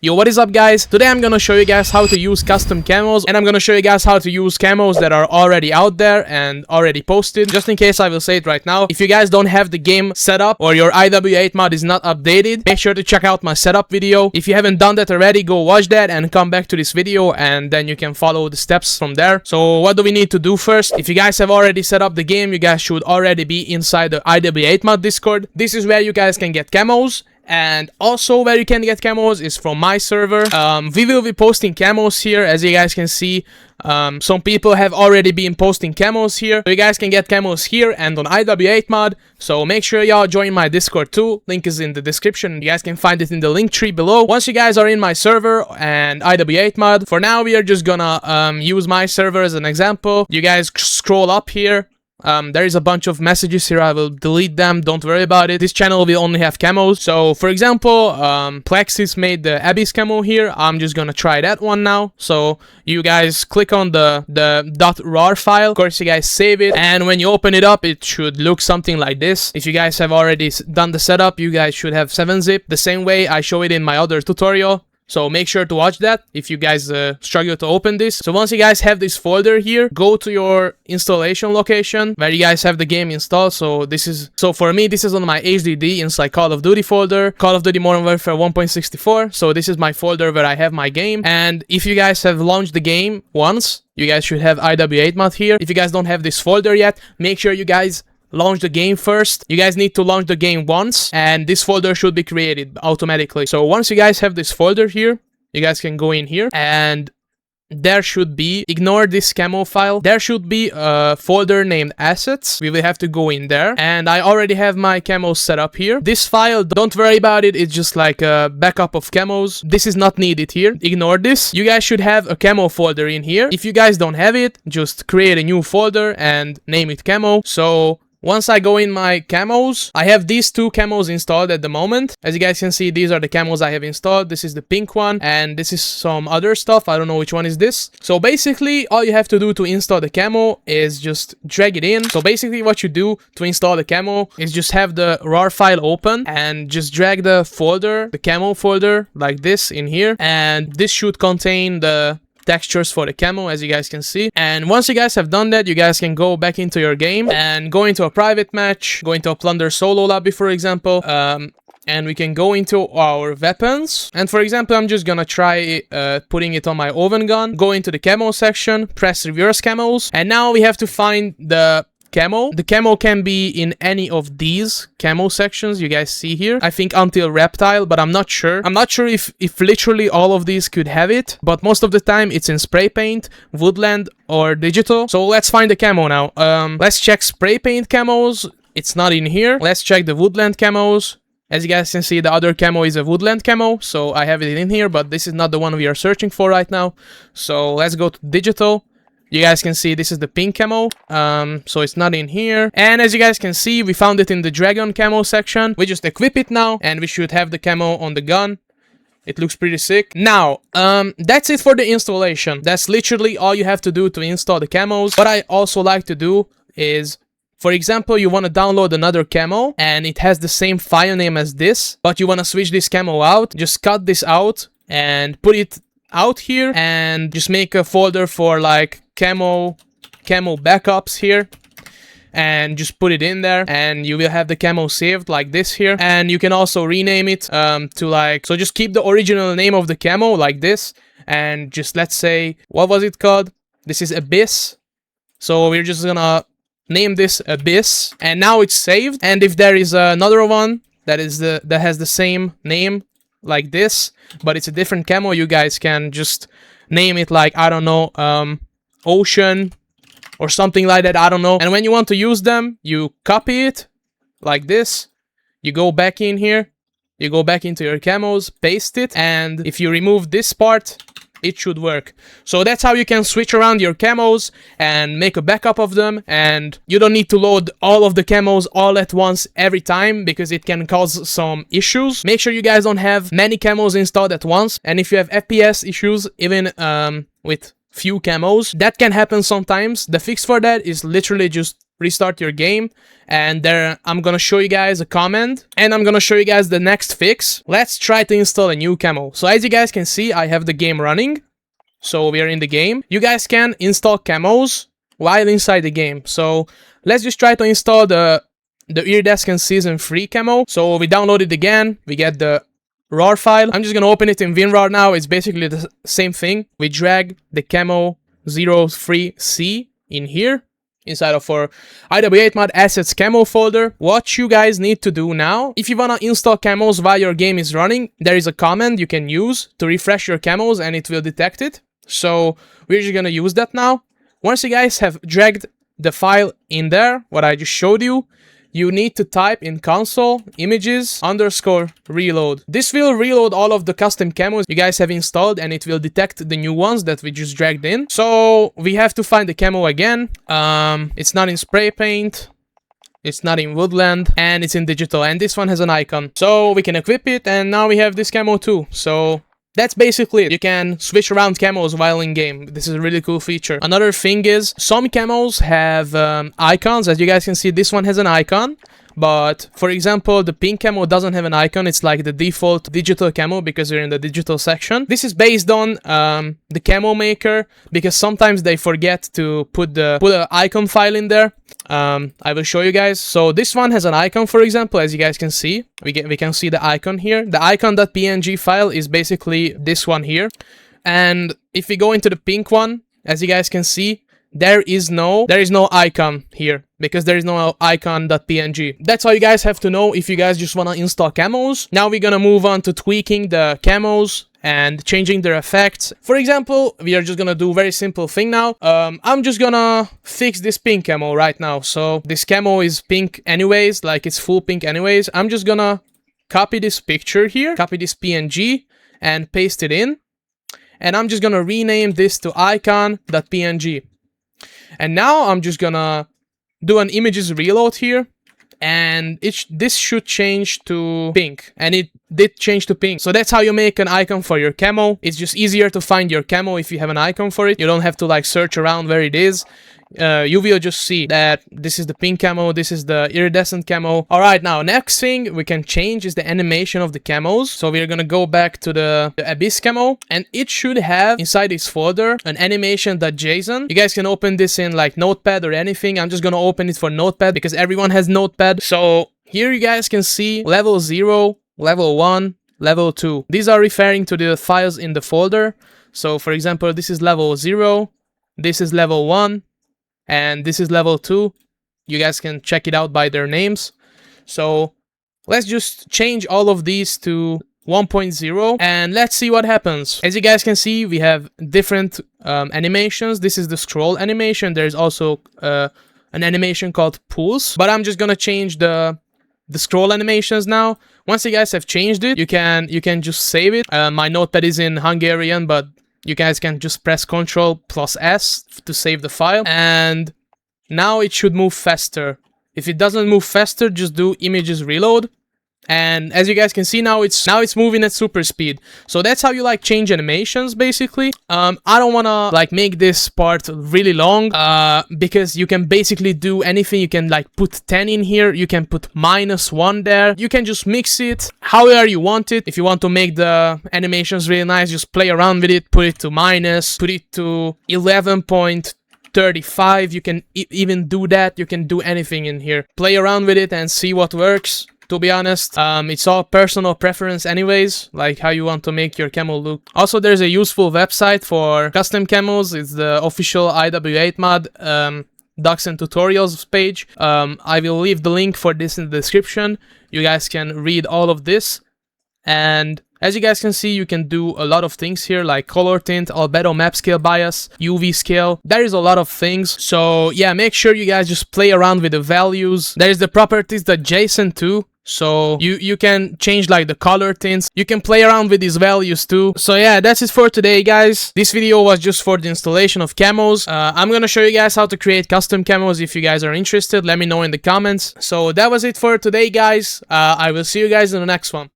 Yo, what is up guys? Today I'm gonna show you guys how to use custom camos, and I'm gonna show you guys how to use camos that are already out there and already posted. Just in case, I will say it right now. If you guys don't have the game set up or your IW8 mod is not updated, make sure to check out my setup video. If you haven't done that already, go watch that and come back to this video, and then you can follow the steps from there. So what do we need to do first? If you guys have already set up the game, you guys should already be inside the IW8 mod Discord. This is where you guys can get camos. And also where you can get camos is from my server. We will be posting camos here, as you guys can see. Some people have already been posting camos here. So you guys can get camos here and on IW8 mod. So make sure y'all join my Discord too. Link is in the description. You guys can find it in the link tree below. Once you guys are in my server and IW8 mod, for now we are just gonna use my server as an example. You guys scroll up here. There is a bunch of messages here. I will delete them, don't worry about it. This channel will only have camos. So for example, Plexis made the Abyss camo here. I'm just gonna try that one now. So you guys click on the .rar file. Of course, you guys save it, and when you open it up, it should look something like this. If you guys have already done the setup, you guys should have 7-zip the same way I show it in my other tutorial. So make sure to watch that if you guys struggle to open this. So once you guys have this folder here, go to your installation location where you guys have the game installed. So for me, this is on my HDD inside Call of Duty folder, Call of Duty Modern Warfare 1.64. So this is my folder where I have my game. And if you guys have launched the game once, you guys should have IW8 mod here. If you guys don't have this folder yet, make sure you guys launch the game first. You guys need to launch the game once, and this folder should be created automatically. So once you guys have this folder here, you guys can go in here, and there should be, ignore this camo file, there should be a folder named assets. We will have to go in there, and I already have my camos set up here. This file, don't worry about it, it's just like a backup of camos. This is not needed here, ignore this. You guys should have a camo folder in here. If you guys don't have it, just create a new folder and name it camo. So once I go in my camos, I have these two camos installed at the moment. As you guys can see, these are the camos I have installed. This is the pink one, and this is some other stuff. I don't know which one is this. So basically, all you have to do to install the camo is just drag it in. So basically, what you do to install the camo is just have the RAR file open and just drag the folder, the camo folder, like this in here. And this should contain the textures for the camo, as you guys can see. And once you guys have done that, you guys can go back into your game and go into a private match, go into a plunder solo lobby, for example, and we can go into our weapons. And for example, I'm just gonna try putting it on my oven gun. Go into the camo section, press reverse camos, and now we have to find the camo. The camo can be in any of these camo sections you guys see here. I think until reptile, but I'm not sure. I'm not sure if literally all of these could have it, but most of the time it's in spray paint, woodland, or digital. So let's find the camo now. Let's check spray paint camos. It's not in here. Let's check the woodland camos. As you guys can see, the other camo is a woodland camo, so I have it in here, but this is not the one we are searching for right now. So let's go to digital. You guys can see this is the pink camo, so it's not in here. And as you guys can see, we found it in the dragon camo section. We just equip it now, and we should have the camo on the gun. It looks pretty sick. Now, that's it for the installation. That's literally all you have to do to install the camos. What I also like to do is, for example, you want to download another camo, and it has the same file name as this, but you want to switch this camo out. Just cut this out and put it out here, and just make a folder for like camo backups here, and just put it in there, and you will have the camo saved like this here. And you can also rename it to like, so just keep the original name of the camo like this, and just, let's say, what was it called? This is Abyss, so we're just gonna name this Abyss, and now it's saved. And if there is another one that has the same name like this, but it's a different camo, you guys can just name it like, I don't know, Ocean or something like that, I don't know. And when you want to use them, you copy it like this, you go back in here, you go back into your camos, paste it, and if you remove this part, it should work. So that's how you can switch around your camos and make a backup of them, and you don't need to load all of the camos all at once every time, because it can cause some issues. Make sure you guys don't have many camos installed at once, and if you have FPS issues, even with few camos, that can happen sometimes. The fix for that is literally just restart your game, and there I'm gonna show you guys a comment, and I'm gonna show you guys the next fix. Let's try to install a new camo. So as you guys can see, I have the game running. So we are in the game. You guys can install camos while inside the game. So let's just try to install the Iridescent Season 3 camo. So we download it again. We get the RAR file. I'm just gonna open it in WinRAR now. It's basically the same thing. We drag the camo 03C in here, inside of our IW8 Mod Assets Camo folder. What you guys need to do now, if you wanna install camos while your game is running, there is a command you can use to refresh your camos and it will detect it. So we're just gonna use that now. Once you guys have dragged the file in there, what I just showed you, you need to type in console images _ reload. This will reload all of the custom camos you guys have installed, and it will detect the new ones that we just dragged in. So we have to find the camo again. It's not in spray paint, it's not in woodland, and it's in digital, and this one has an icon. So we can equip it, and now we have this camo too. So that's basically it. You can switch around camos while in game. This is a really cool feature. Another thing is, some camos have icons. As you guys can see, this one has an icon. But, for example, the pink camo doesn't have an icon. It's like the default digital camo because we're in the digital section. This is based on the camo maker, because sometimes they forget to put an icon file in there. I will show you guys. So this one has an icon, for example, as you guys can see. We can see the icon here. The icon.png file is basically this one here. And if we go into the pink one, as you guys can see, there is no icon here, because there is no icon.png. That's all you guys have to know if you guys just want to install camos. Now we're gonna move on to tweaking the camos and changing their effects. For example, we are just gonna do a very simple thing now. I'm just gonna fix this pink camo right now. So this camo is pink anyways, like it's full pink anyways. I'm just gonna copy this picture here, copy this PNG and paste it in. And I'm just gonna rename this to icon.png. And now I'm just gonna do an images reload here, and this should change to pink, and it did change to pink. So that's how you make an icon for your camo. It's just easier to find your camo if you have an icon for it. You don't have to like search around where it is. You will just see that this is the pink camo, this is the iridescent camo. Alright, now next thing we can change is the animation of the camos. So we're gonna go back to the abyss camo, and it should have inside this folder an animation.json. You guys can open this in like Notepad or anything. I'm just gonna open it for Notepad because everyone has Notepad. So here you guys can see level 0, level 1, level 2. These are referring to the files in the folder. So for example, this is level 0, this is level 1, and this is level 2. You guys can check it out by their names. So let's just change all of these to 1.0 and let's see what happens. As you guys can see, we have different animations. This is the scroll animation. There's also an animation called pulse, but I'm just gonna change the scroll animations now. Once you guys have changed it, you can just save it. My notepad is in Hungarian, but you guys can just press Ctrl+S to save the file, and now it should move faster. If it doesn't move faster, just do images reload, and as you guys can see, now it's moving at super speed. So that's how you like change animations basically. I don't wanna like make this part really long because you can basically do anything. You can like put 10 in here, you can put -1 there, you can just mix it however you want it. If you want to make the animations really nice, just play around with it, put it to minus, put it to 11.35. You can even do that. You can do anything in here, play around with it and see what works. To be honest, it's all personal preference anyways, like how you want to make your camo look. Also, there's a useful website for custom camos. It's the official IW8 Mod docs and tutorials page. I will leave the link for this in the description. You guys can read all of this. And as you guys can see, you can do a lot of things here, like color tint, albedo, map scale bias, UV scale. There is a lot of things. So yeah, make sure you guys just play around with the values. There is the properties.json too. So you can change like the color tints. You can play around with these values too. So yeah, that's it for today, guys. This video was just for the installation of camos. I'm gonna show you guys how to create custom camos. If you guys are interested, let me know in the comments. So that was it for today, guys. I will see you guys in the next one.